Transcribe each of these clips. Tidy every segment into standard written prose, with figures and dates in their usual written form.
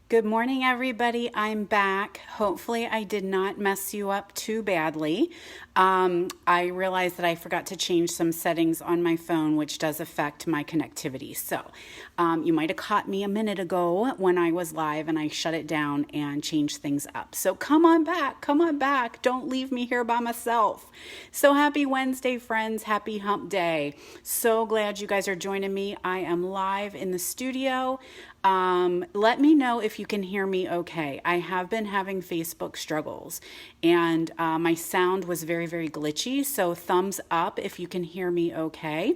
Good morning, everybody. I'm back. Hopefully, I did not mess you up too badly. I realized that I forgot to change some settings on my phone, which does affect my connectivity. So, you might have caught me a minute ago when I was live and I shut it down and changed things up. So, come on back. Come on back. Don't leave me here by myself. So, happy Wednesday, friends. Happy hump day. So glad you guys are joining me. I am live in the studio. Let me know if you can hear me okay. I have been having Facebook struggles and my sound was very, very glitchy. So thumbs up if you can hear me okay.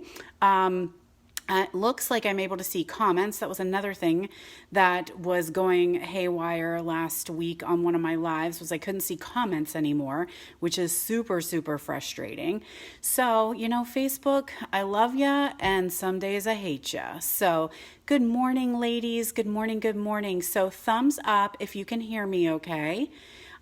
It looks like I'm able to see comments. That was another thing that was going haywire last week on one of my lives was I couldn't see comments anymore, which is super, super frustrating. So, Facebook, I love ya, and some days I hate ya. So, good morning, ladies. Good morning, good morning. So, thumbs up if you can hear me okay.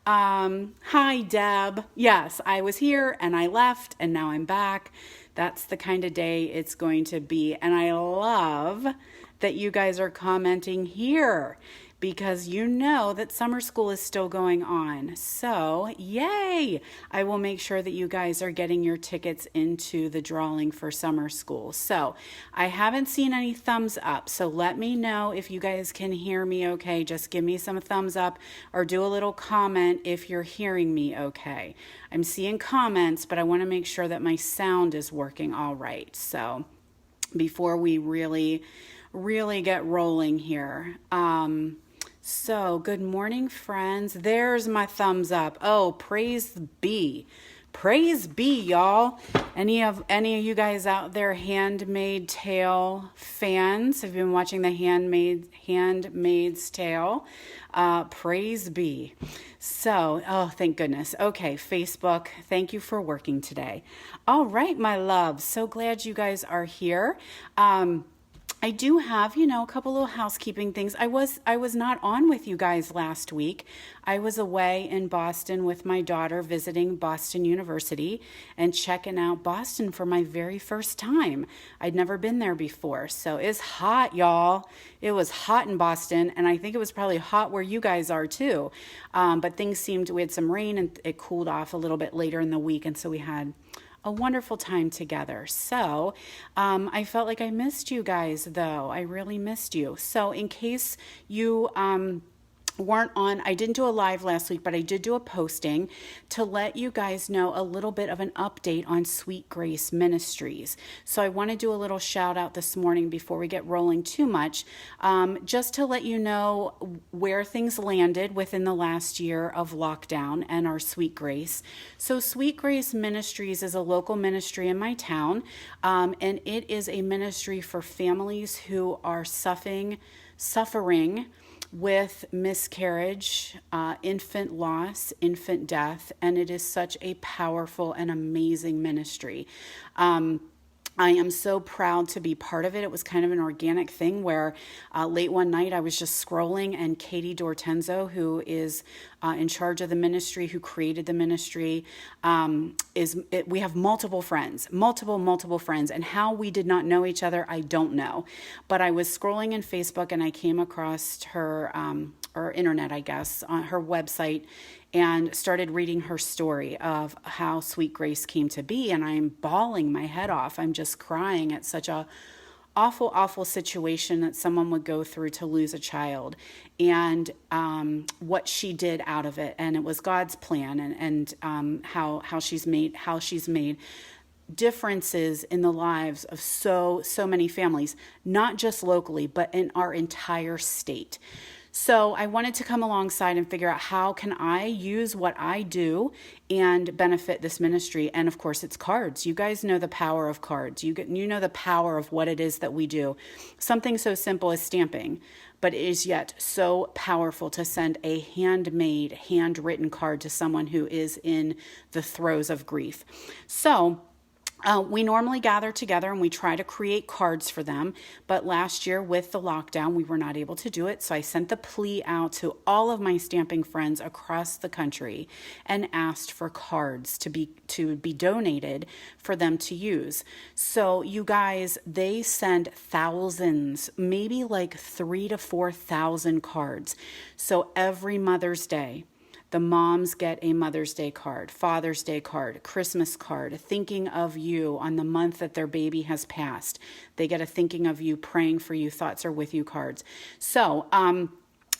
Hi, Deb. Yes, I was here and I left and now I'm back. That's the kind of day it's going to be. And I love that you guys are commenting here because you know that summer school is still going on. So, yay! I will make sure that you guys are getting your tickets into the drawing for summer school. So, I haven't seen any thumbs up, so let me know if you guys can hear me okay. Just give me some thumbs up or do a little comment if you're hearing me okay. I'm seeing comments, but I want to make sure that my sound is working all right. So, before we really get rolling here. So, good morning, friends. There's my thumbs up. Oh, praise be. Praise be, y'all. Any of you guys out there Handmaid's Tale fans? Have you been watching the Handmaid's Tale? Praise be. So, oh, thank goodness. Okay, Facebook, thank you for working today. All right, my loves. So glad you guys are here. I do have, a couple little housekeeping things. I was not on with you guys last week. I was away in Boston with my daughter visiting Boston University and checking out Boston for my very first time. I'd never been there before. So it's hot, y'all. It was hot in Boston, and I think it was probably hot where you guys are too. But we had some rain and it cooled off a little bit later in the week, and so we had a wonderful time together. So I felt like I missed you guys, though. I really missed you. So in case you weren't on, I didn't do a live last week, but I did do a posting to let you guys know a little bit of an update on Sweet Grace Ministries. So I want to do a little shout out this morning before we get rolling too much, just to let you know where things landed within the last year of lockdown and our Sweet Grace. So Sweet Grace Ministries is a local ministry in my town, and it is a ministry for families who are suffering with miscarriage, infant loss, infant death, and it is such a powerful and amazing ministry. I am so proud to be part of it. It was kind of an organic thing where late one night I was just scrolling and Katie Dortenzo, who is in charge of the ministry, who created the ministry, we have multiple friends, and how we did not know each other, I don't know. But I was scrolling in Facebook and I came across her, or internet, I guess, on her website, and started reading her story of how Sweet Grace came to be, and I'm bawling my head off. I'm just crying at such a awful situation that someone would go through to lose a child, and what she did out of it, and it was God's plan, and how she's made differences in the lives of so many families, not just locally, but in our entire state. So I wanted to come alongside and figure out how can I use what I do and benefit this ministry. And of course, it's cards. You guys know the power of cards. You know the power of what it is that we do. Something so simple as stamping, but it is yet so powerful to send a handmade, handwritten card to someone who is in the throes of grief. So We normally gather together and we try to create cards for them, but last year with the lockdown, we were not able to do it. So I sent the plea out to all of my stamping friends across the country and asked for cards to be donated for them to use. So you guys, they send thousands, maybe like 3,000 to 4,000 cards. So every Mother's Day, the moms get a Mother's Day card, Father's Day card, Christmas card, thinking of you on the month that their baby has passed. They get a thinking of you, praying for you, thoughts are with you cards. So,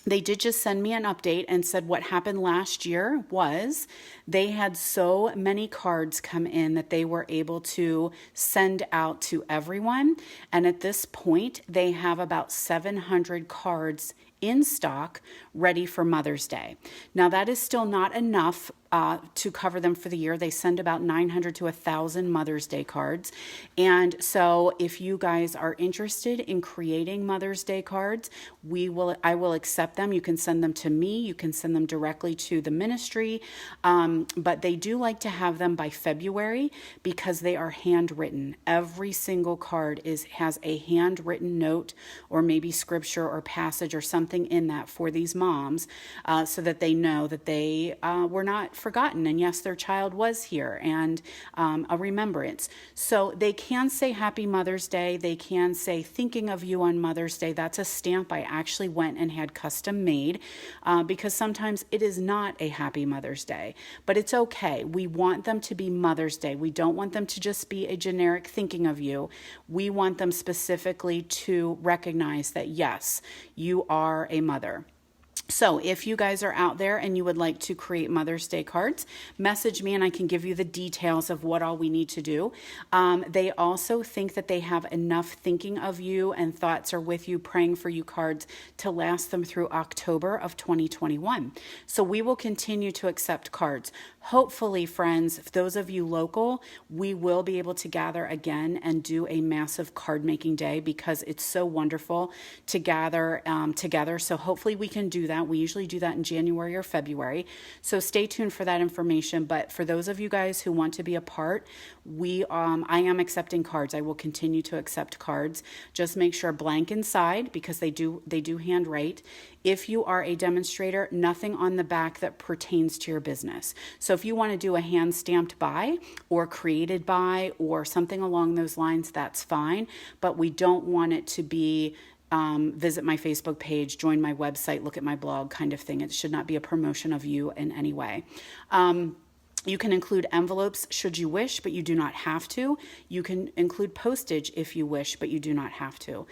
they did just send me an update and said what happened last year was they had so many cards come in that they were able to send out to everyone. And at this point, they have about 700 cards in stock ready for Mother's Day. Now, that is still not enough to cover them for the year. They send about 900 to 1,000 Mother's Day cards. And so if you guys are interested in creating Mother's Day cards, I will accept them. You can send them to me. You can send them directly to the ministry. But they do like to have them by February because they are handwritten. Every single card has a handwritten note or maybe scripture or passage or something in that for these moms so that they know that they were not forgotten. And yes, their child was here and a remembrance. So they can say Happy Mother's Day. They can say thinking of you on Mother's Day. That's a stamp I actually went and had custom made because sometimes it is not a Happy Mother's Day, but it's okay. We want them to be Mother's Day. We don't want them to just be a generic thinking of you. We want them specifically to recognize that, yes, you are a mother. So if you guys are out there and you would like to create Mother's Day cards, message me and I can give you the details of what all we need to do. They also think that they have enough thinking of you and thoughts are with you, praying for you cards to last them through October of 2021. So we will continue to accept cards. Hopefully, friends, those of you local, we will be able to gather again and do a massive card making day because it's so wonderful to gather together. So hopefully we can do that. We usually do that in January or February. So stay tuned for that information. But for those of you guys who want to be a part, I am accepting cards. I will continue to accept cards. Just make sure blank inside because they do handwrite. If you are a demonstrator, nothing on the back that pertains to your business. So if you want to do a hand stamped by or created by or something along those lines, that's fine. But we don't want it to be visit my Facebook page, join my website, look at my blog kind of thing. It should not be a promotion of you in any way. You can include envelopes should you wish, but you do not have to. You can include postage if you wish, but you do not have to.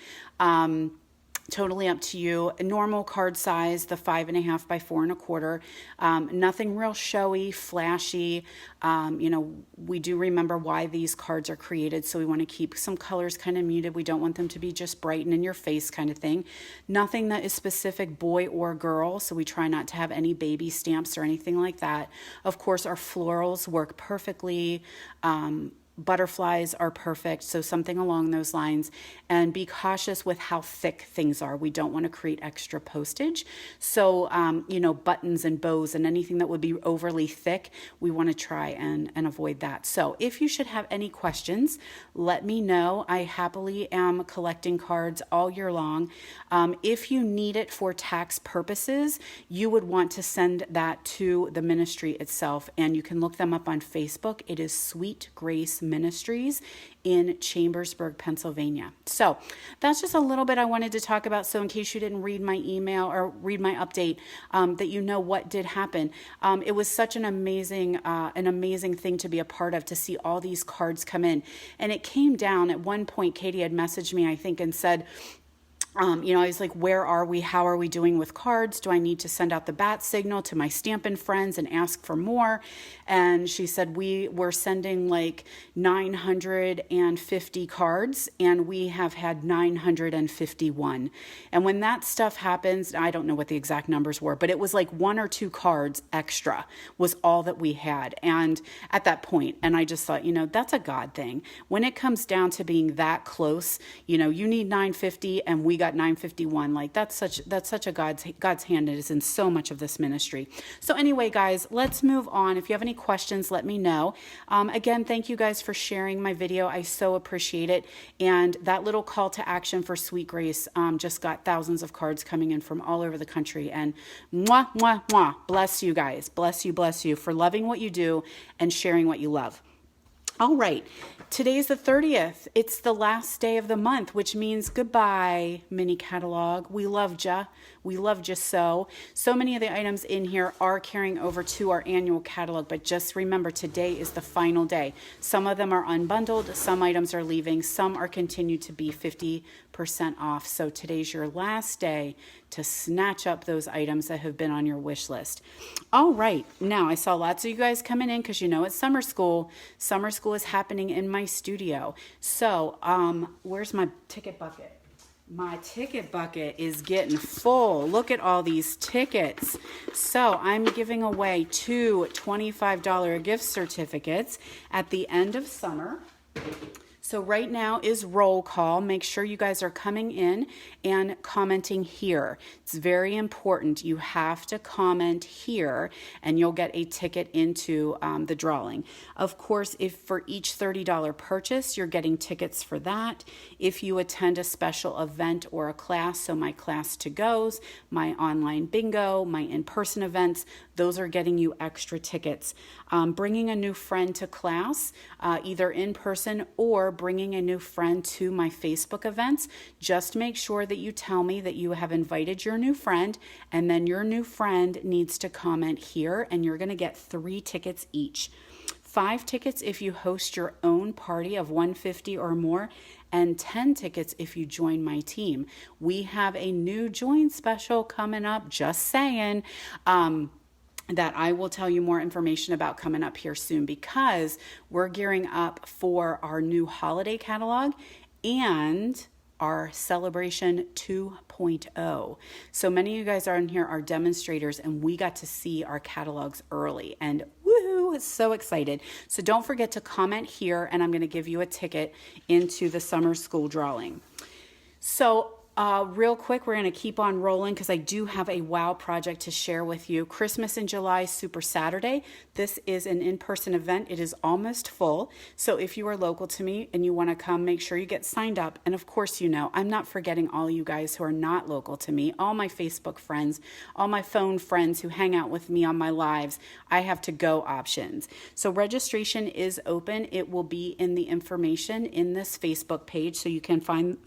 Totally up to you. A normal card size, the 5.5 by 4.25. Nothing real showy, flashy. We do remember why these cards are created, so we want to keep some colors kind of muted. We don't want them to be just bright and in your face kind of thing. Nothing that is specific boy or girl, so we try not to have any baby stamps or anything like that. Of course, our florals work perfectly. Butterflies are perfect, so something along those lines. And be cautious with how thick things are. We don't want to create extra postage. So, buttons and bows and anything that would be overly thick, we want to try and avoid that. So if you should have any questions, let me know. I happily am collecting cards all year long. If you need it for tax purposes, you would want to send that to the ministry itself, and you can look them up on Facebook. It is Sweet Grace Ministries in Chambersburg, Pennsylvania. So that's just a little bit I wanted to talk about. So in case you didn't read my email or read my update, that you know what did happen. It was such an amazing thing to be a part of, to see all these cards come in. And it came down at one point, Katie had messaged me, I think, and said, I was like, where are we? How are we doing with cards? Do I need to send out the bat signal to my Stampin' friends and ask for more? And she said, we were sending like 950 cards and we have had 951. And when that stuff happens, I don't know what the exact numbers were, but it was like 1 or 2 cards extra was all that we had. And at that point, and I just thought, that's a God thing. When it comes down to being that close, you need 950 and we got 9:51. Like that's such a God's hand. It is in so much of this ministry. So anyway, guys, let's move on. If you have any questions, let me know. Again, thank you guys for sharing my video. I so appreciate it. And that little call to action for Sweet Grace just got thousands of cards coming in from all over the country. And mwah, mwah, mwah. Bless you guys. Bless you for loving what you do and sharing what you love. All right, today's the 30th. It's the last day of the month, which means goodbye, mini catalog. We loved ya. We loved you so. So many of the items in here are carrying over to our annual catalog, but just remember today is the final day. Some of them are unbundled, some items are leaving, some are continued to be 50% off. So today's your last day to snatch up those items that have been on your wish list. All right, now I saw lots of you guys coming in because you know it's summer school. Summer school is happening in my studio. So where's my ticket bucket? My ticket bucket is getting full. Look at all these tickets. So I'm giving away 2 $25 gift certificates at the end of summer. So right now is roll call. Make sure you guys are coming in and commenting here. It's very important. You have to comment here and you'll get a ticket into the drawing. Of course, if for each $30 purchase, you're getting tickets for that. If you attend a special event or a class, so my class to goes, my online bingo, my in-person events, those are getting you extra tickets. Bringing a new friend to class, either in person or bringing a new friend to my Facebook events, just make sure that you tell me that you have invited your new friend, and then your new friend needs to comment here, and you're going to get 3 tickets each. 5 tickets if you host your own party of 150 or more, and 10 tickets if you join my team. We have a new join special coming up, just saying, that I will tell you more information about coming up here soon, because we're gearing up for our new holiday catalog and our celebration 2.0. So many of you guys are in here are demonstrators, and we got to see our catalogs early, and woohoo, so excited. So don't forget to comment here, and I'm going to give you a ticket into the summer school drawing. So real quick, we're going to keep on rolling because I do have a wow project to share with you. Christmas in July, Super Saturday. This is an in-person event. It is almost full. So if you are local to me and you want to come, make sure you get signed up. And of course, you know, I'm not forgetting all you guys who are not local to me, all my Facebook friends, all my phone friends who hang out with me on my lives. I have to-go options. So registration is open. It will be in the information in this Facebook page, so you can find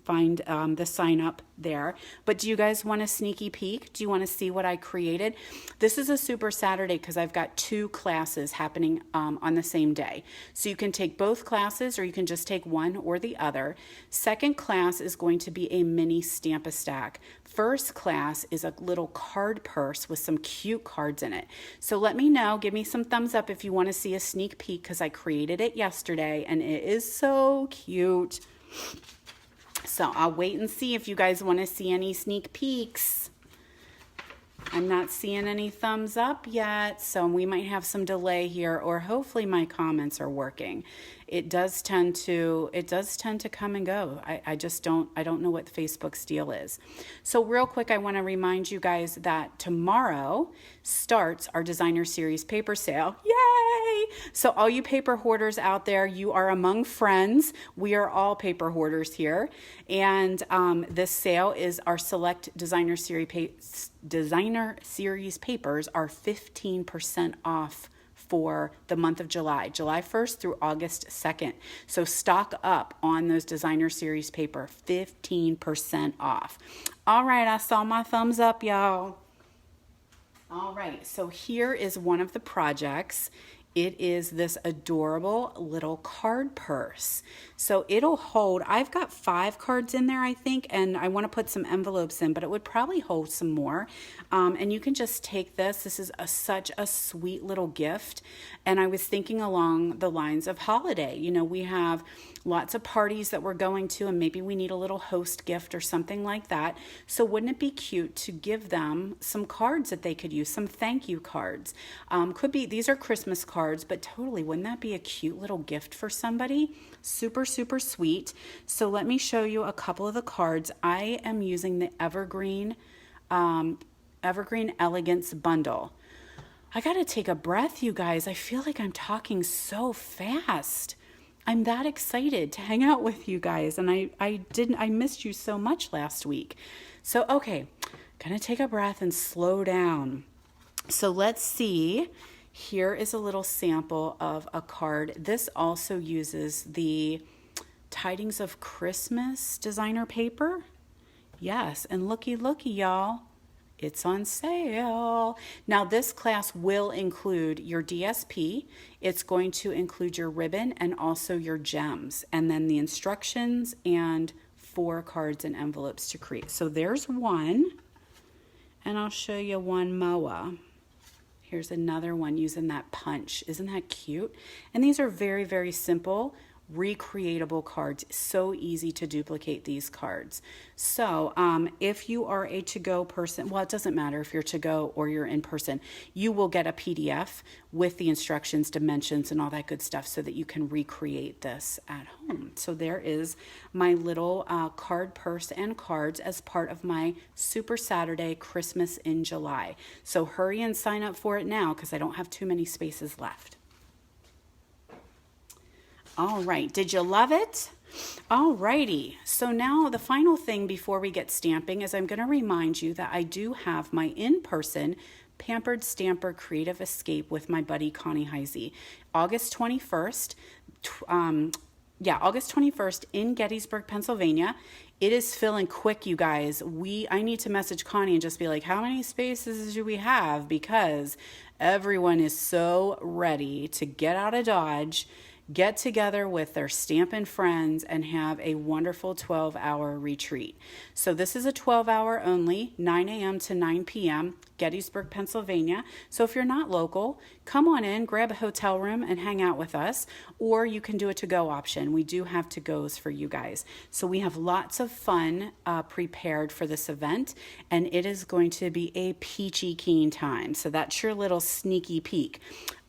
the sign up there. But do you guys want a sneaky peek? Do you want to see what I created? This is a Super Saturday because I've got 2 classes happening on the same day. So you can take both classes, or you can just take one or the other. Second class is going to be a mini Stamp-A-Stack. First class is a little card purse with some cute cards in it. So let me know, give me some thumbs up if you want to see a sneak peek, because I created it yesterday and it is so cute. So I'll wait and see if you guys want to see any sneak peeks. I'm not seeing any thumbs up yet, so we might have some delay here, or hopefully my comments are working. It does tend to come and go. I don't know what Facebook's deal is. So real quick, I want to remind you guys that tomorrow starts our designer series paper sale. Yay! So all you paper hoarders out there, you are among friends. We are all paper hoarders here. And this sale is our select designer series papers are 15% off for the month of July 1st through August 2nd. So stock up on those designer series paper, 15% off. All right, I saw my thumbs up, y'all. All right, so here is one of the projects. It is this adorable little card purse. So it'll hold, I've got 5 cards in there, I think, and I want to put some envelopes in, but it would probably hold some more. And you can just take this. This is such a sweet little gift. And I was thinking along the lines of holiday. You know, we have lots of parties that we're going to, and maybe we need a little host gift or something like that. So wouldn't it be cute to give them some cards that they could use, some thank you cards? Could be, these are Christmas cards. cards, but totally, wouldn't that be a cute little gift for somebody? Super, super sweet. So let me show you a couple of the cards. I am using the Evergreen Elegance bundle. I gotta take a breath, you guys. I feel like I'm talking so fast. I'm that excited to hang out with you guys, and I missed you so much last week. So okay, gonna take a breath and slow down. So let's see. Here is a little sample of a card. This also uses the Tidings of Christmas designer paper. Yes, and looky, y'all. It's on sale. Now this class will include your DSP. It's going to include your ribbon and also your gems, and then the instructions and 4 cards and envelopes to create. So there's one, and I'll show you one MOA. Here's another one using that punch. Isn't that cute? And these are very, very simple, recreatable cards. So easy to duplicate these cards. So if you are a to-go person, well, it doesn't matter if you're to-go or you're in person, you will get a PDF with the instructions, dimensions, and all that good stuff so that you can recreate this at home. So there is my little card purse and cards as part of my Super Saturday Christmas in July. So hurry and sign up for it now because I don't have too many spaces left. All right, did you love it? All righty, so now the final thing before we get stamping is I'm going to remind you that I do have my in-person Pampered Stamper Creative Escape with my buddy Connie Heisey, August 21st. August 21st in Gettysburg, Pennsylvania. It is filling quick, you guys. I need to message Connie and just be like, how many spaces do we have? Because everyone is so ready to get out of Dodge, get together with their Stampin' friends, and have a wonderful 12-hour retreat. So this is a 12-hour only, 9 a.m. to 9 p.m., Gettysburg, Pennsylvania. So if you're not local, come on in, grab a hotel room, and hang out with us. Or you can do a to-go option. We do have to-goes for you guys. So we have lots of fun prepared for this event, and it is going to be a peachy keen time. So that's your little sneaky peek.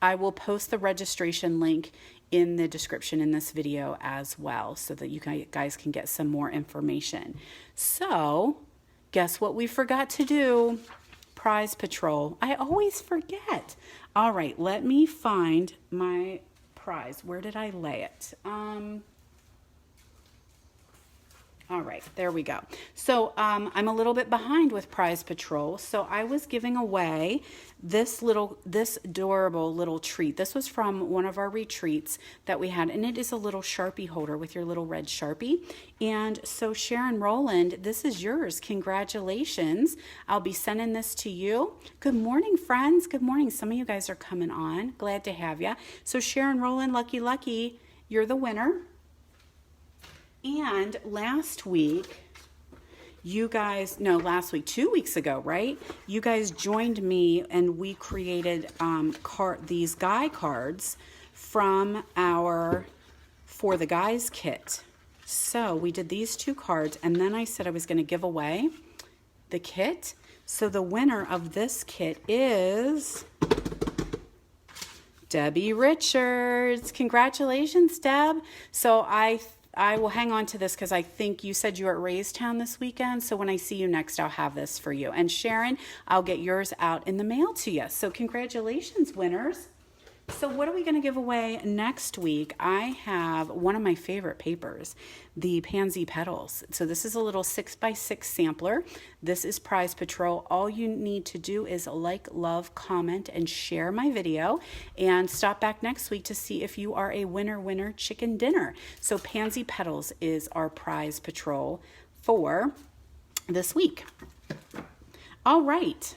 I will post the registration link in the description in this video as well so that you guys can get some more information. So guess what we forgot to do? Prize Patrol. I always forget. All right, let me find my prize. Where did I lay it? All right, there we go. So I'm a little bit behind with Prize Patrol. So I was giving away this adorable little treat. This was from one of our retreats that we had, and it is a little Sharpie holder with your little red Sharpie. And so Sharon Rowland, this is yours. Congratulations. I'll be sending this to you. Good morning, friends. Good morning. Some of you guys are coming on. Glad to have you. So Sharon Rowland, lucky, you're the winner. And last week, 2 weeks ago, right? You guys joined me and we created these guy cards from our For the Guys kit. So we did these 2 cards, and then I said I was going to give away the kit. So the winner of this kit is Debbie Richards. Congratulations, Deb. So I will hang on to this because I think you said you were at Raystown this weekend. So when I see you next, I'll have this for you. And Sharon, I'll get yours out in the mail to you. So congratulations, winners. So what are we going to give away next week? I have one of my favorite papers, the Pansy Petals. So this is a little 6x6 sampler. This is Prize Patrol. All you need to do is like, love, comment, and share my video, and stop back next week to see if you are a winner chicken dinner. So Pansy Petals is our Prize Patrol for this week. All right.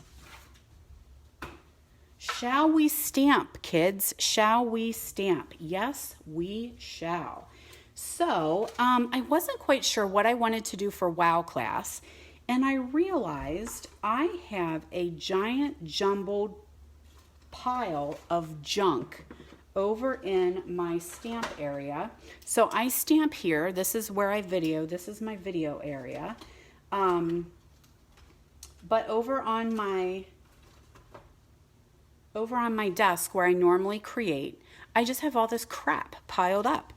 Shall we stamp, kids? Shall we stamp? Yes, we shall. So I wasn't quite sure what I wanted to do for WOW class, and I realized I have a giant jumbled pile of junk over in my stamp area. So I stamp here. This is where I video. This is my video area. But over on my over on my desk where I normally create, I just have all this crap piled up.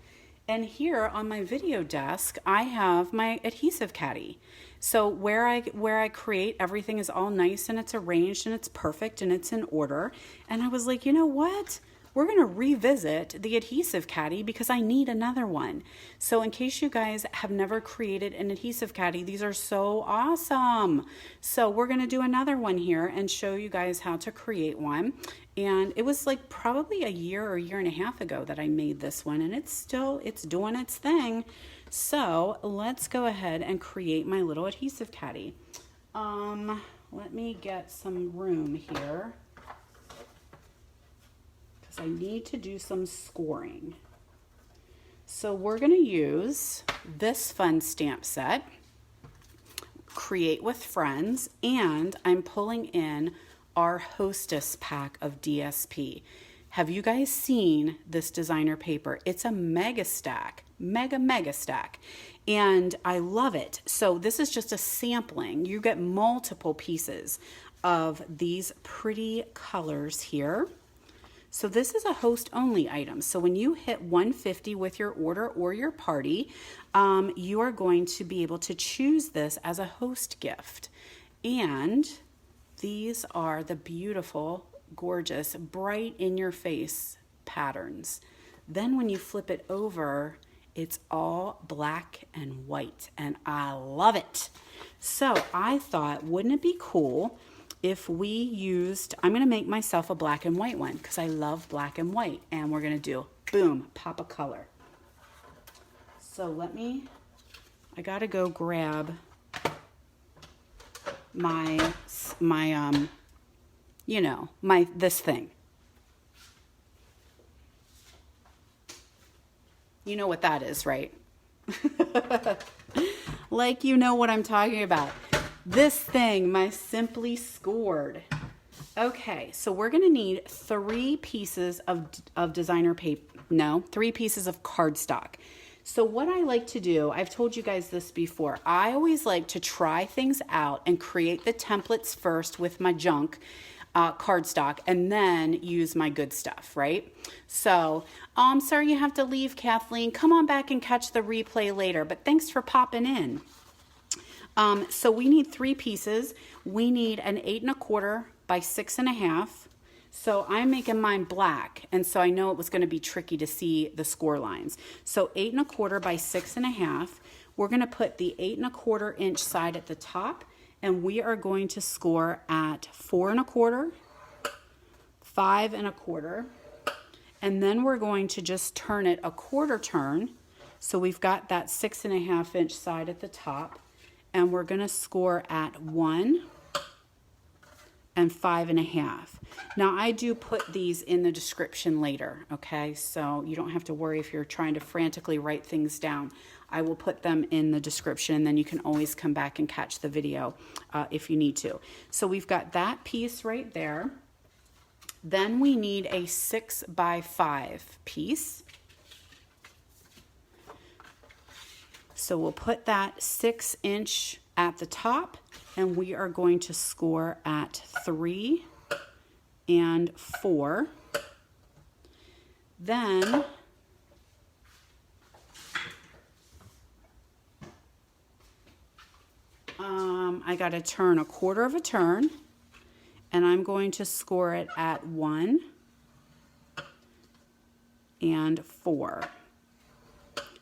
And here on my video desk, I have my Adhesive Caddy. So where I create, everything is all nice and it's arranged and it's perfect and it's in order. And I was like, you know what? We're going to revisit the Adhesive Caddy because I need another one. So in case you guys have never created an Adhesive Caddy, these are so awesome. So we're going to do another one here and show you guys how to create one. And it was like probably a year or a year and a half ago that I made this one, and it's doing its thing. So let's go ahead and create my little Adhesive Caddy. Let me get some room here, I need to do some scoring. So we're going to use this fun stamp set, Create with Friends, and I'm pulling in our Hostess pack of DSP. Have you guys seen this designer paper? It's a mega stack, mega stack, and I love it. So this is just a sampling. You get multiple pieces of these pretty colors here. So this is a host only item. So when you hit 150 with your order or your party, you are going to be able to choose this as a host gift. And these are the beautiful, gorgeous, bright in your face patterns. Then when you flip it over, it's all black and white, and I love it. So I thought, wouldn't it be cool if we used, I'm going to make myself a black and white one because I love black and white, and we're going to do, boom, pop a color. So I got to go grab this thing. You know what that is, right? Like, you know what I'm talking about. This thing, my Simply Scored. Okay, so we're going to need 3 pieces of designer paper. No, 3 pieces of cardstock. So what I like to do, I've told you guys this before, I always like to try things out and create the templates first with my junk cardstock and then use my good stuff, right? So, I'm sorry you have to leave, Kathleen. Come on back and catch the replay later, but thanks for popping in. So we need 3 pieces. We need an 8 1/4 by 6 1/2. So I'm making mine black, and so I know it was going to be tricky to see the score lines. So 8 1/4 by 6 1/2. We're going to put the 8 1/4 inch side at the top, and we are going to score at 4 1/4, 5 1/4, and then we're going to just turn it a quarter turn. So we've got that 6 1/2 inch side at the top. And we're going to score at 1 and 5 1/2. Now I do put these in the description later, okay? So you don't have to worry if you're trying to frantically write things down. I will put them in the description, and then you can always come back and catch the video if you need to. So we've got that piece right there. Then we need a 6 by 5 piece. So we'll put that 6 inch at the top, and we are going to score at 3 and 4. Then I got to turn a quarter of a turn, and I'm going to score it at 1 and 4.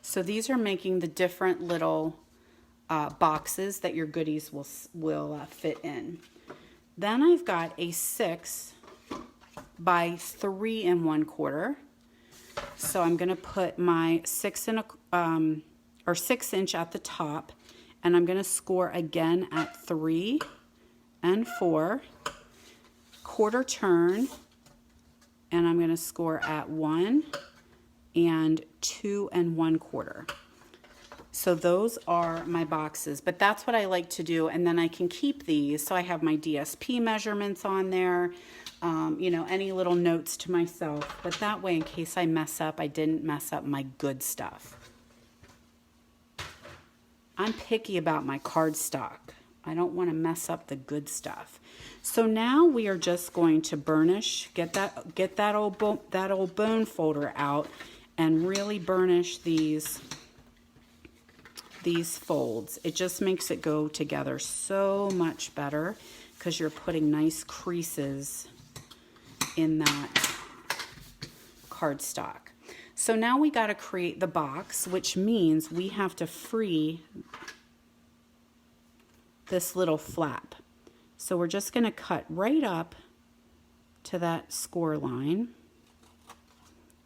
So these are making the different little boxes that your goodies will fit in. Then I've got a 6 by 3 1/4. So I'm going to put my 6 inch at the top, and I'm going to score again at 3 and 4, quarter turn, and I'm going to score at 1 and 2 1/4. So those are my boxes, but that's what I like to do, and then I can keep these. So I have my DSP measurements on there, you know, any little notes to myself, but that way in case I mess up, I didn't mess up my good stuff. I'm picky about my cardstock. I don't want to mess up the good stuff. So now we are just going to burnish, get that old bone folder out and really burnish these folds. It just makes it go together so much better because you're putting nice creases in that cardstock. So now we got to create the box, which means we have to free this little flap. So we're just going to cut right up to that score line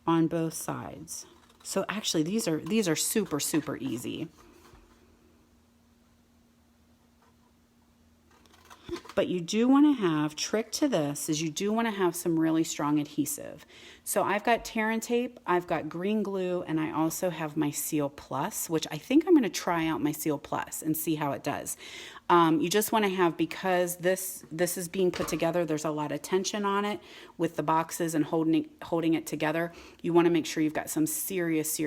on both sides. So actually these are super easy. But you do want to have, trick to this is you do want to have some really strong adhesive. So I've got tear and tape, I've got green glue, and I also have my Seal Plus, which I think I'm going to try out my Seal Plus and see how it does. You just want to have, because this is being put together, there's a lot of tension on it with the boxes and holding it together. You want to make sure you've got some serious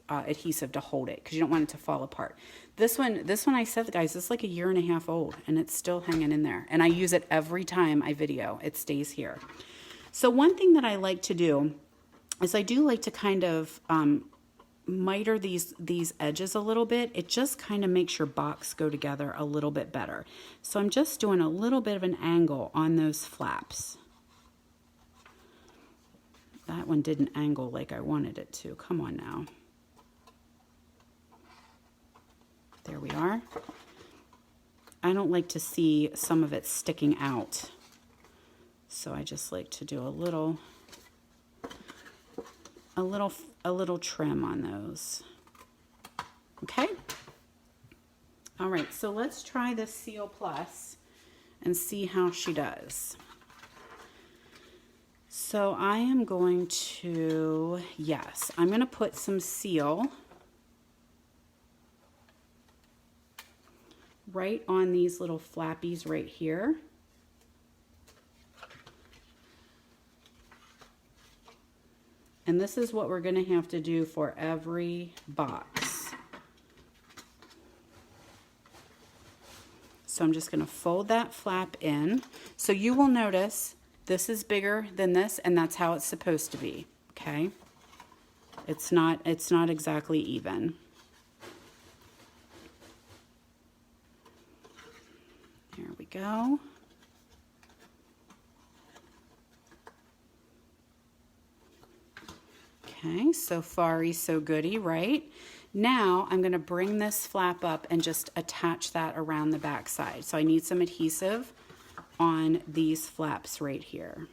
adhesive to hold it, because you don't want it to fall apart. This one I said, guys, it's like 1.5 years old and it's still hanging in there. And I use it every time I video. It stays here. So one thing that I like to do is I do like to kind of miter these edges a little bit. It just kind of makes your box go together a little bit better. So I'm just doing a little bit of an angle on those flaps. That one didn't angle like I wanted it to. Come on now. There we are. I don't like to see some of it sticking out, so I just like to do a little trim on those. Okay? All right, so let's try this Seal Plus and see how she does. So I am going to, yes, I'm going to put some seal right on these little flappies right here. And this is what we're going to have to do for every box. So I'm just going to fold that flap in. So you will notice this is bigger than this, and that's how it's supposed to be, okay? It's not exactly even. There we go. Okay, so far so goody, right? Now I'm going to bring this flap up and just attach that around the back side. So I need some adhesive on these flaps right here.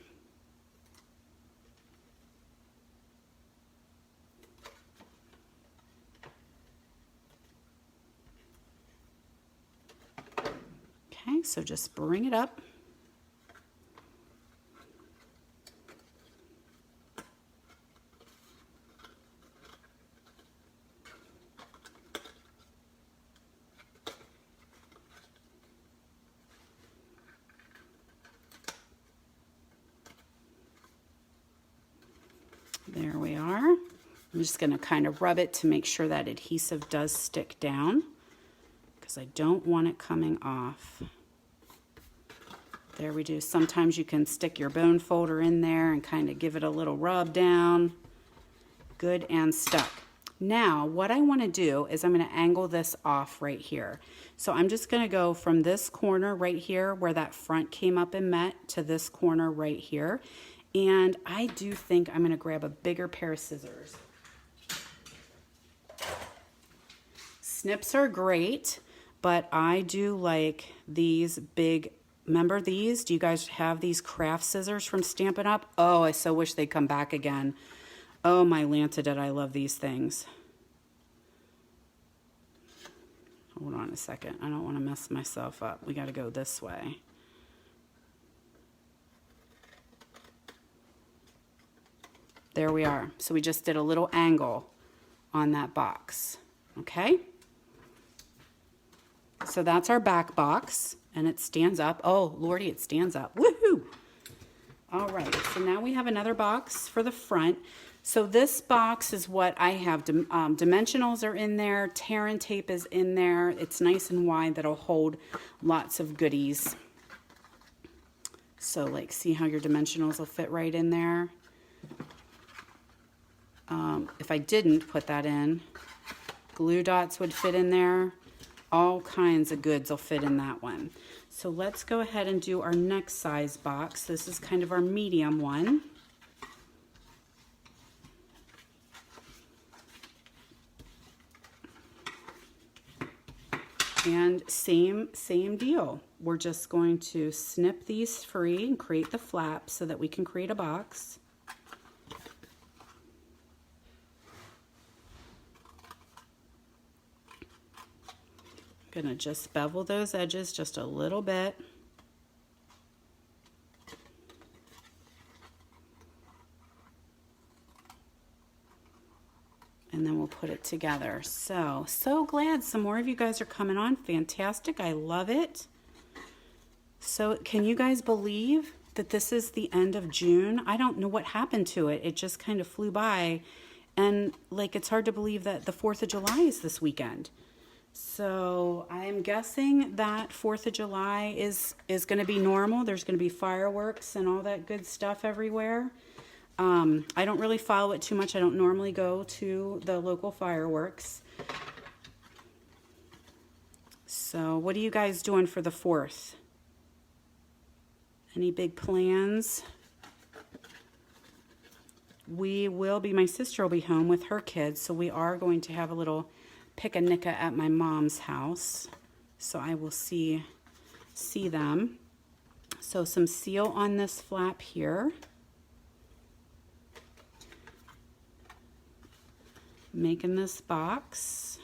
Okay, so just bring it up. There we are. I'm just going to kind of rub it to make sure that adhesive does stick down, because I don't want it coming off. There we do. Sometimes you can stick your bone folder in there and kind of give it a little rub down. Good and stuck. Now what I want to do is I'm going to angle this off right here. So I'm just going to go from this corner right here where that front came up and met to this corner right here. And I do think I'm going to grab a bigger pair of scissors. Snips are great, but I do like these big, remember these? Do you guys have these craft scissors from Stampin' Up? Oh, I so wish they'd come back again. Oh, my Lanta, did I love these things. Hold on a second. I don't want to mess myself up. We got to go this way. There we are. So we just did a little angle on that box. Okay? So that's our back box, and it stands up. Oh, Lordy, it stands up. Woohoo! All right, so now we have another box for the front. So this box is what I have. Dimensionals are in there. Tear and tape is in there. It's nice and wide. That'll hold lots of goodies. So like, see how your dimensionals will fit right in there? If I didn't put that in, glue dots would fit in there. All kinds of goods will fit in that one. So let's go ahead and do our next size box. This is kind of our medium one. And same deal. We're just going to snip these free and create the flap so that we can create a box. I'm gonna just bevel those edges just a little bit. And then we'll put it together. So glad some more of you guys are coming on. Fantastic, I love it. So can you guys believe that this is the end of June? I don't know what happened to it. It just kind of flew by. And like, it's hard to believe that the 4th of July is this weekend. So I'm guessing that 4th of July is going to be normal. There's going to be fireworks and all that good stuff everywhere. I don't really follow it too much. I don't normally go to the local fireworks. So what are you guys doing for the 4th? Any big plans? My sister will be home with her kids, so we are going to have a little picnic at my mom's house. So I will see them. So some seal on this flap here. Making this box.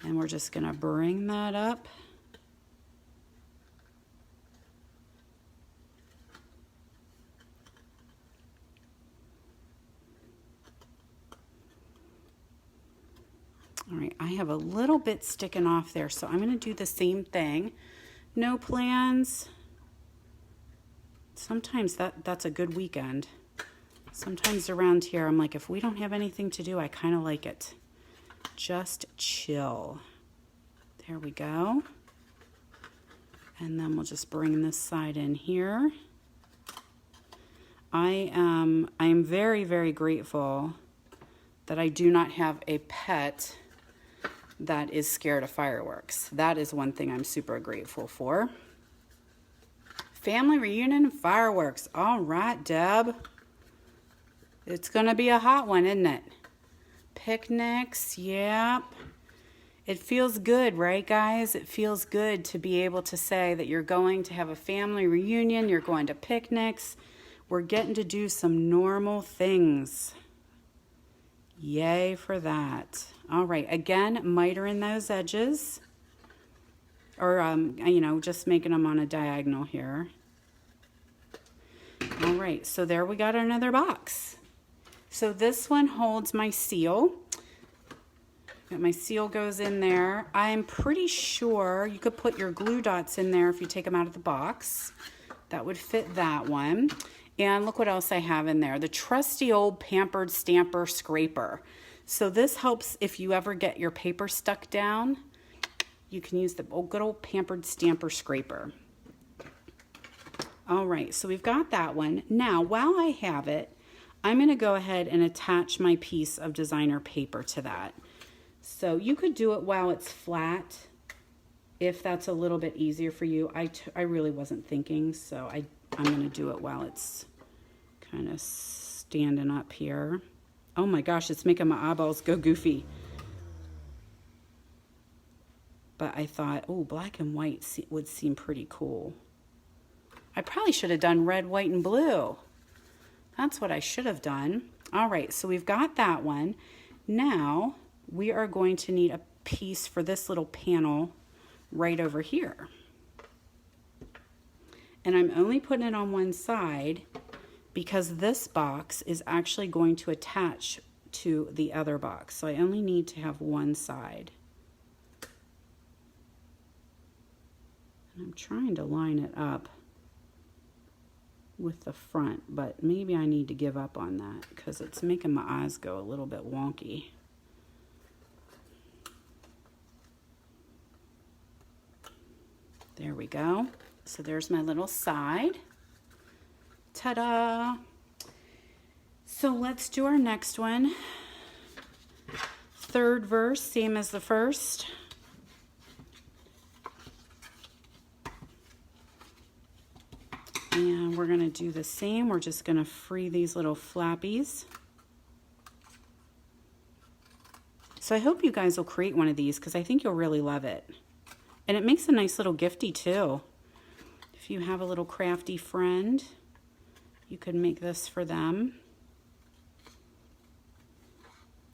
And we're just gonna bring that up. All right, I have a little bit sticking off there, so I'm gonna do the same thing. No plans. Sometimes that's a good weekend. Sometimes around here, I'm like, if we don't have anything to do, I kind of like it. Just chill. There we go. And then we'll just bring this side in here. I am very, very grateful that I do not have a pet that is scared of fireworks. That is one thing I'm super grateful for. Family reunion and fireworks. All right, Deb. It's gonna be a hot one, isn't it? Picnics, yep. It feels good, right, guys? It feels good to be able to say that you're going to have a family reunion, you're going to picnics. We're getting to do some normal things. Yay for that. All right, again, miter in those edges. Or, you know, just making them on a diagonal here. All right, so there we got another box. So this one holds my seal. My seal goes in there. I'm pretty sure you could put your glue dots in there if you take them out of the box. That would fit that one. And look what else I have in there. The trusty old Pampered Stamper Scraper. So this helps if you ever get your paper stuck down. You can use the good old Pampered Stamper Scraper. All right, so we've got that one. Now, while I have it, I'm going to go ahead and attach my piece of designer paper to that. So you could do it while it's flat, if that's a little bit easier for you. I really wasn't thinking, so I'm going to do it while it's kind of standing up here. Oh my gosh, it's making my eyeballs go goofy. But I thought, oh, black and white would seem pretty cool. I probably should have done red, white, and blue. That's what I should have done. All right, so we've got that one. Now we are going to need a piece for this little panel right over here. And I'm only putting it on one side because this box is actually going to attach to the other box. So I only need to have one side. And I'm trying to line it up. with the front, but maybe I need to give up on that because it's making my eyes go a little bit wonky. There we go. So there's my little side. Ta-da! So let's do our next one. Third verse, same as the first. And we're going to do the same. We're just going to free these little flappies. So I hope you guys will create one of these because I think you'll really love it. And it makes a nice little gifty too. If you have a little crafty friend, you could make this for them.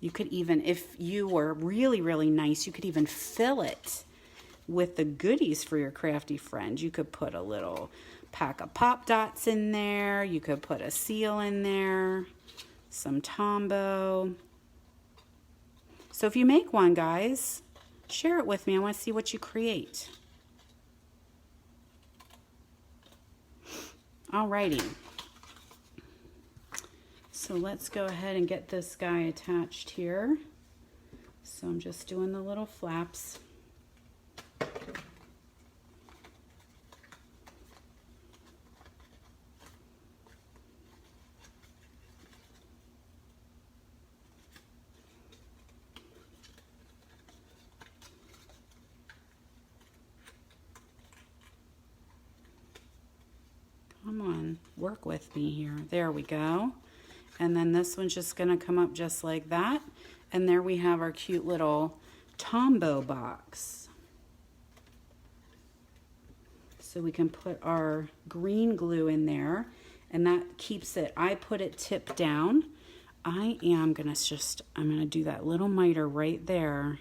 You could even, if you were really, really nice, you could even fill it with the goodies for your crafty friend. You could put a little pack of Pop Dots in there. You could put a seal in there, some Tombow. So if you make one, guys, share it with me. I want to see what you create. Alrighty. So let's go ahead and get this guy attached here. So I'm just doing the little flaps. Come on, work with me here. There we go. And then this one's just gonna come up just like that. And there we have our cute little Tombow box. So we can put our green glue in there and that keeps it, I put it tipped down. I'm gonna do that little miter right there.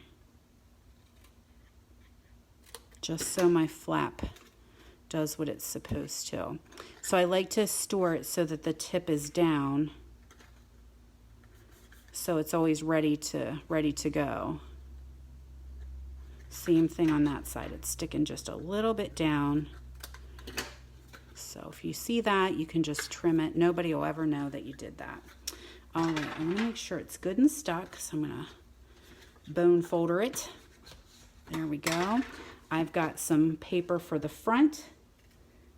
Just so my flap does what it's supposed to. So I like to store it so that the tip is down, so it's always ready to go. Same thing on that side. It's sticking just a little bit down. So if you see that, you can just trim it. Nobody will ever know that you did that. All right, I'm gonna make sure it's good and stuck, so I'm gonna bone folder it. There we go. I've got some paper for the front.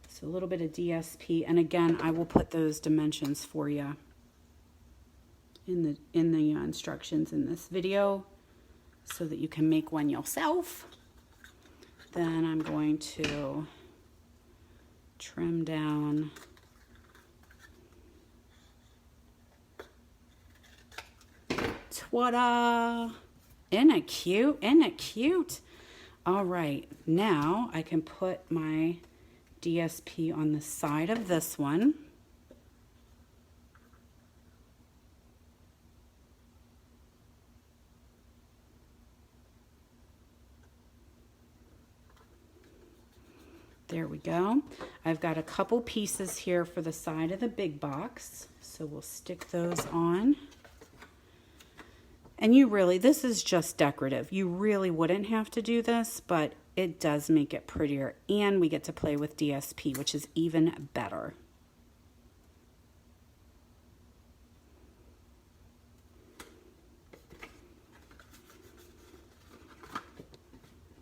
So a little bit of DSP, and again, I will put those dimensions for you in the instructions in this video so that you can make one yourself. Then I'm going to trim down ta-da! Isn't it cute? Isn't it cute? All right, now I can put my DSP on the side of this one. There we go. I've got a couple pieces here for the side of the big box, so we'll stick those on. And this is just decorative. You really wouldn't have to do this, but it does make it prettier, and we get to play with DSP, which is even better.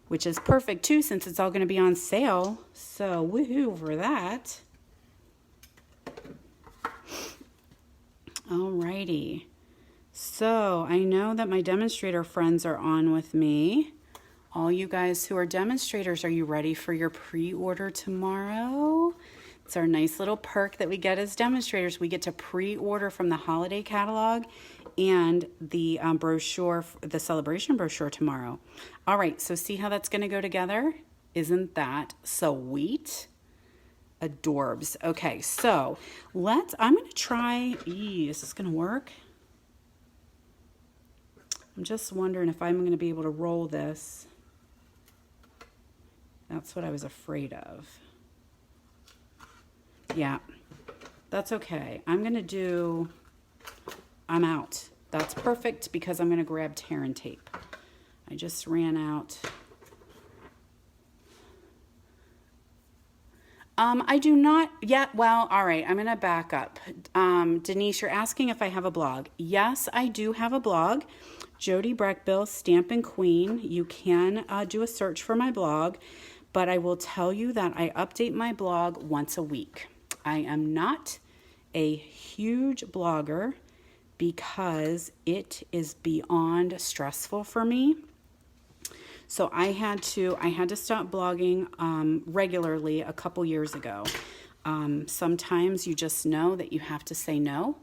Which is perfect too, since it's all going to be on sale. So woohoo for that. Alrighty. So I know that my demonstrator friends are on with me. All you guys who are demonstrators, are you ready for your pre-order tomorrow? It's our nice little perk that we get as demonstrators. We get to pre-order from the holiday catalog and the brochure, the celebration brochure tomorrow. All right, so see how that's going to go together? Isn't that sweet? Adorbs. Okay, so I'm going to try, is this going to work? I'm just wondering if I'm going to be able to roll this. That's what I was afraid of. Yeah, that's okay. I'm out. That's perfect because I'm going to grab tear and tape. I just ran out. I do not yet. Well, all right, I'm going to back up. Denise, you're asking if I have a blog. Yes, I do have a blog. Jody Brechbill, Stampin' Queen. You can do a search for my blog, but I will tell you that I update my blog once a week. I am not a huge blogger because it is beyond stressful for me. So I had to stop blogging regularly a couple years ago. Sometimes you just know that you have to say no,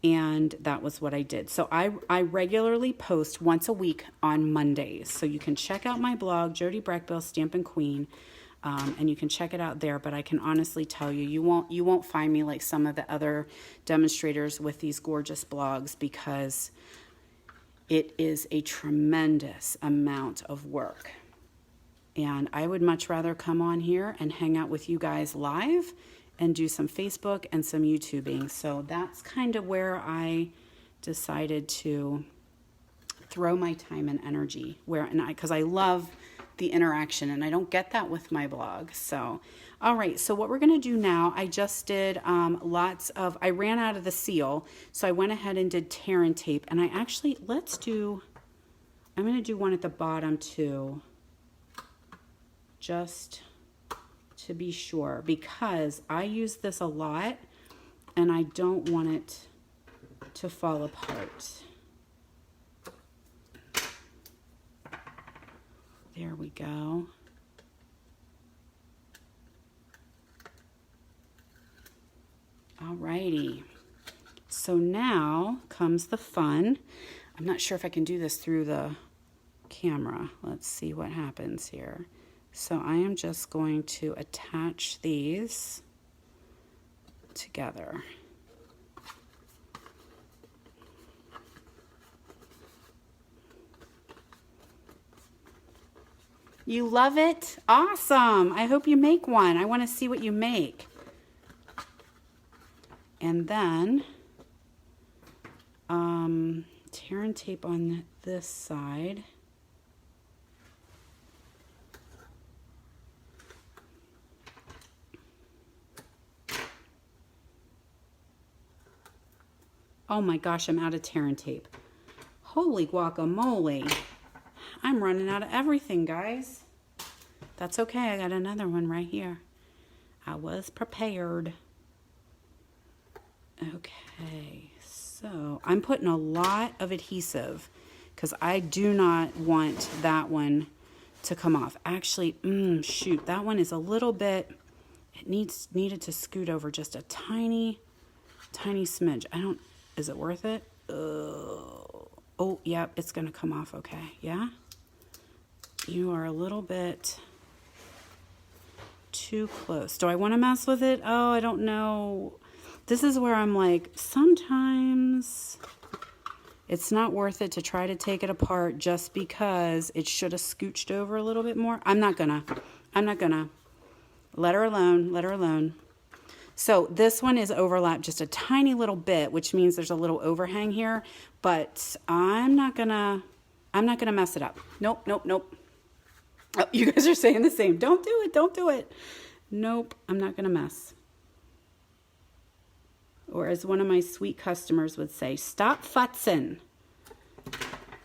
and that was what I did. So I regularly post once a week on Mondays. So you can check out my blog, Jody Brechbill, Stampin' Queen, and you can check it out there. But I can honestly tell you, you won't find me like some of the other demonstrators with these gorgeous blogs, because it is a tremendous amount of work. And I would much rather come on here and hang out with you guys live and do some Facebook and some YouTubing. So that's kind of where I decided to throw my time and energy, because I love the interaction, and I don't get that with my blog. So, all right, so what we're going to do now, I just did I ran out of the seal, so I went ahead and did tear and tape, and I'm going to do one at the bottom too, just to be sure, because I use this a lot, and I don't want it to fall apart. There we go. Alrighty. So now comes the fun. I'm not sure if I can do this through the camera. Let's see what happens here. So I am just going to attach these together. You love it? Awesome. I hope you make one. I want to see what you make. And then tear and tape on this side. Oh my gosh, I'm out of tear and tape. Holy guacamole. I'm running out of everything, guys. That's okay. I got another one right here. I was prepared. Okay, so I'm putting a lot of adhesive because I do not want that one to come off. Actually, shoot, that one is a little bit, it needed to scoot over just a tiny smidge. Is it worth it? Oh, yep, it's gonna come off okay, yeah? You are a little bit too close. Do I want to mess with it? Oh, I don't know. This is where I'm like, sometimes it's not worth it to try to take it apart just because it should have scooched over a little bit more. I'm not gonna. Let her alone. So this one is overlapped just a tiny little bit, which means there's a little overhang here, but I'm not gonna mess it up. Nope. Oh, you guys are saying the same. Don't do it. Nope, I'm not gonna mess. Or as one of my sweet customers would say, stop futzing.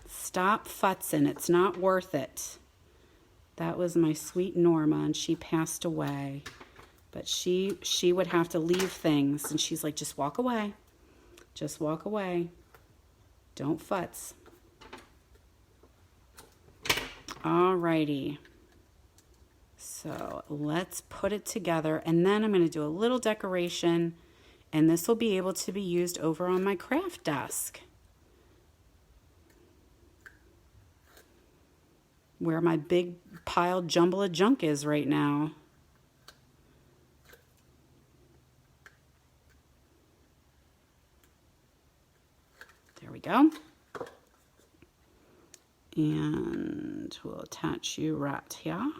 Stop futzing, it's not worth it. That was my sweet Norma, and she passed away. But she would have to leave things, and she's like, just walk away. Just walk away. Don't futz. Alrighty. So let's put it together, and then I'm going to do a little decoration, and this will be able to be used over on my craft desk, where my big piled jumble of junk is right now. There we go. And we'll attach you right here.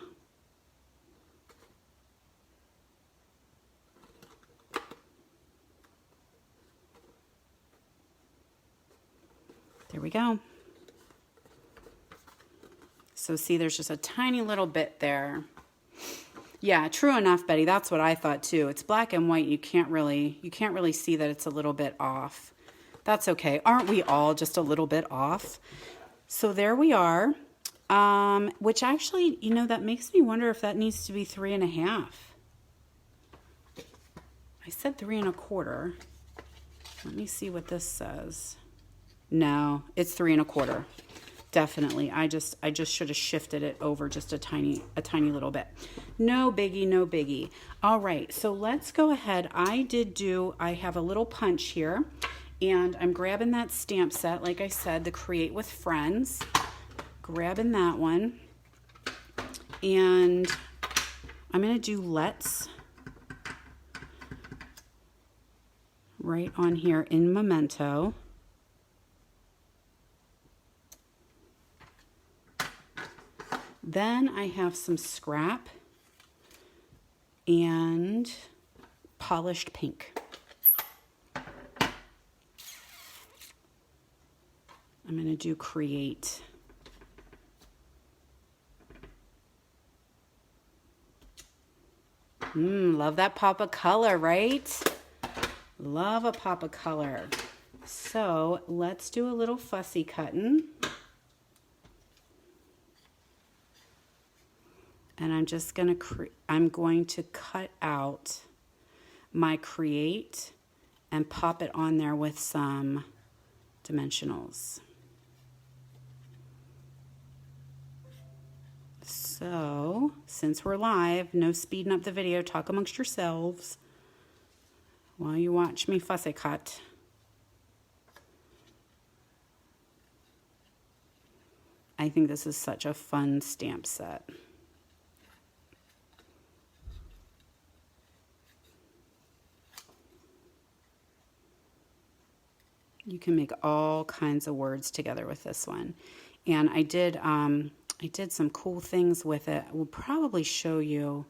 There we go. So see, there's just a tiny little bit there. Yeah, true enough, Betty. That's what I thought too. It's black and white. You can't really see that it's a little bit off. That's okay. Aren't we all just a little bit off? So there we are. Which actually, you know, that makes me wonder if that needs to be 3.5. I said 3.25. Let me see what this says. No, it's 3.25. Definitely. I just should have shifted it over just a tiny little bit. No biggie, no biggie. All right, so let's go ahead. I have a little punch here, and I'm grabbing that stamp set, like I said, the Create with Friends. Grabbing that one, and I'm going to do Let's right on here in Memento. Then I have some scrap and polished pink. I'm going to do Create. Love that pop of color, right? Love a pop of color. So let's do a little fussy cutting. And I'm just going to cut out my Create and pop it on there with some dimensionals. So, since we're live, no speeding up the video, talk amongst yourselves while you watch me fussy cut. I think this is such a fun stamp set. You can make all kinds of words together with this one. And I did some cool things with it. I will probably show you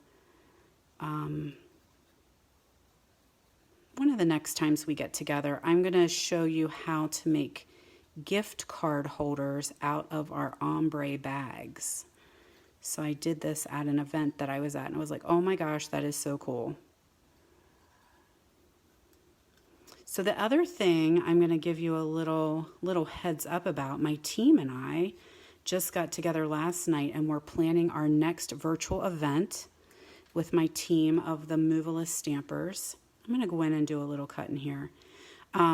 one of the next times we get together. I'm going to show you how to make gift card holders out of our ombre bags. So I did this at an event that I was at, and I was like, oh my gosh, that is so cool. So the other thing I'm going to give you a little heads up about, my team and I just got together last night, and we're planning our next virtual event with my team of the Moveless Stampers. I'm going to go in and do a little cut in here.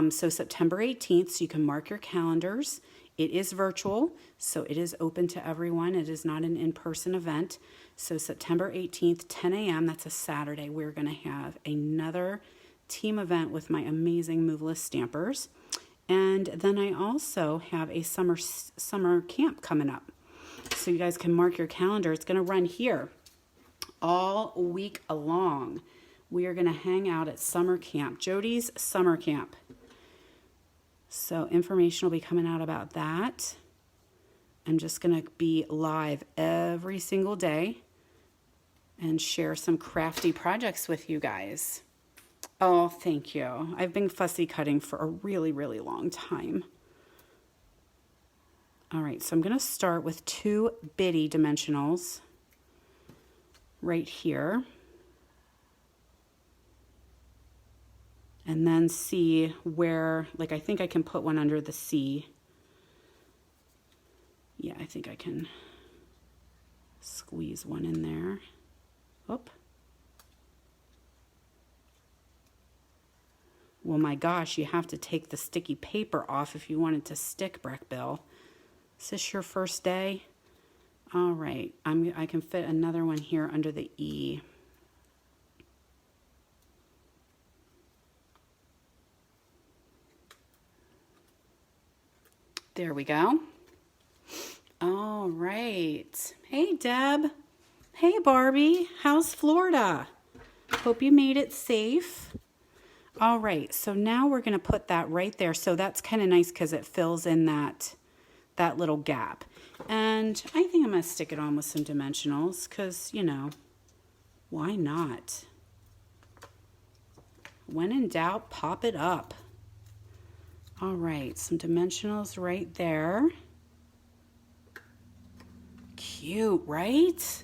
So September 18th, so you can mark your calendars. It is virtual, so it is open to everyone. It is not an in-person event. So September 18th, 10 a.m., that's a Saturday, we're going to have another team event with my amazing Moveless Stampers. And then I also have a summer camp coming up. So you guys can mark your calendar. It's going to run here all week long. We are going to hang out at summer camp, Jody's summer camp. So information will be coming out about that. I'm just going to be live every single day and share some crafty projects with you guys. Oh, thank you. I've been fussy cutting for a really, really long time. All right, so I'm going to start with 2 bitty dimensionals right here. And then see where, like, I think I can put one under the C. Yeah, I think I can squeeze one in there. Oop. Well, my gosh, you have to take the sticky paper off if you want it to stick, Brechbill. Is this your first day? All right, I can fit another one here under the E. There we go. All right. Hey, Deb. Hey, Barbie. How's Florida? Hope you made it safe. All right, so now we're going to put that right there. So that's kind of nice because it fills in that little gap. And I think I'm going to stick it on with some dimensionals because, you know, why not? When in doubt, pop it up. All right, some dimensionals right there. Cute, right?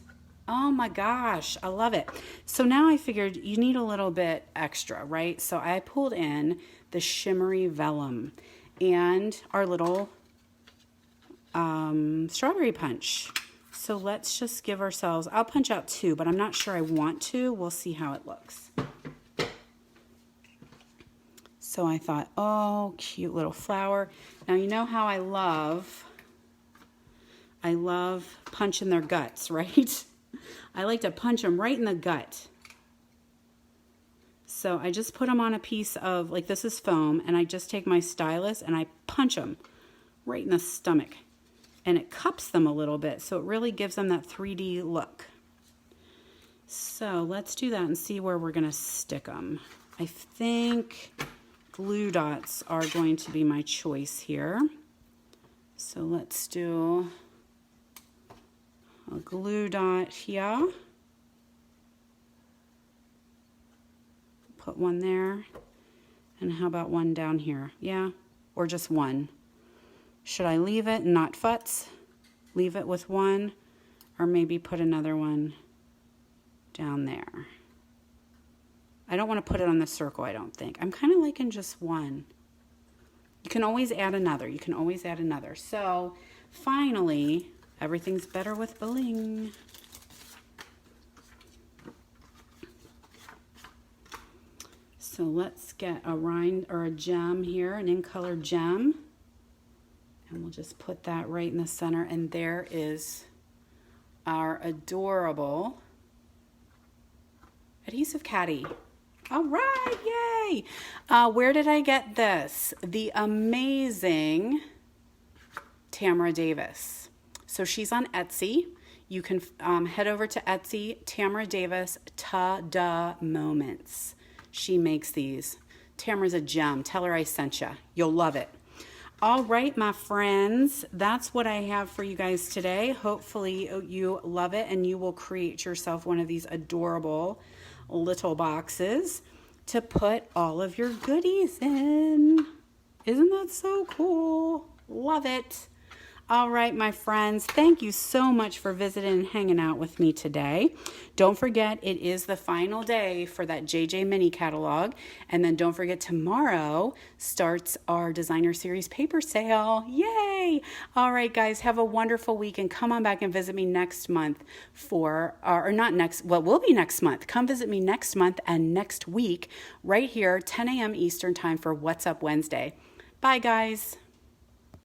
Oh my gosh, I love it. So now I figured you need a little bit extra, right? So I pulled in the shimmery vellum and our little strawberry punch. So let's just give ourselves, I'll punch out 2, but I'm not sure I want to. We'll see how it looks. So I thought, oh, cute little flower. Now you know how I love punching their guts, right? I like to punch them right in the gut. So I just put them on a piece of, like this is foam, and I just take my stylus and I punch them right in the stomach. And it cups them a little bit, so it really gives them that 3D look. So let's do that and see where we're gonna stick them. I think glue dots are going to be my choice here. So let's do a glue dot here. Put one there. And how about one down here? Yeah, or just one. Should I leave it and not futz? Leave it with one, or maybe put another one down there. I don't want to put it on the circle, I don't think. I'm kind of liking just one. You can always add another. You can always add another. So finally, everything's better with bling. So let's get a rind or a gem here, an in color gem. And we'll just put that right in the center. And there is our adorable Adhesive Caddy. All right, yay! Where did I get this? The amazing Tamara Davis. So she's on Etsy. You can head over to Etsy, Tamara Davis, Ta-da Moments. She makes these. Tamara's a gem. Tell her I sent you. You'll love it. All right, my friends, that's what I have for you guys today. Hopefully you love it and you will create yourself one of these adorable little boxes to put all of your goodies in. Isn't that so cool? Love it. All right, my friends, thank you so much for visiting and hanging out with me today. Don't forget, it is the final day for that JJ Mini catalog. And then don't forget, tomorrow starts our designer series paper sale. Yay! All right, guys, have a wonderful week and come on back and visit me next month for, or not next, well, will be next month. Come visit me next month and next week right here, 10 a.m. Eastern time for What's Up Wednesday. Bye, guys.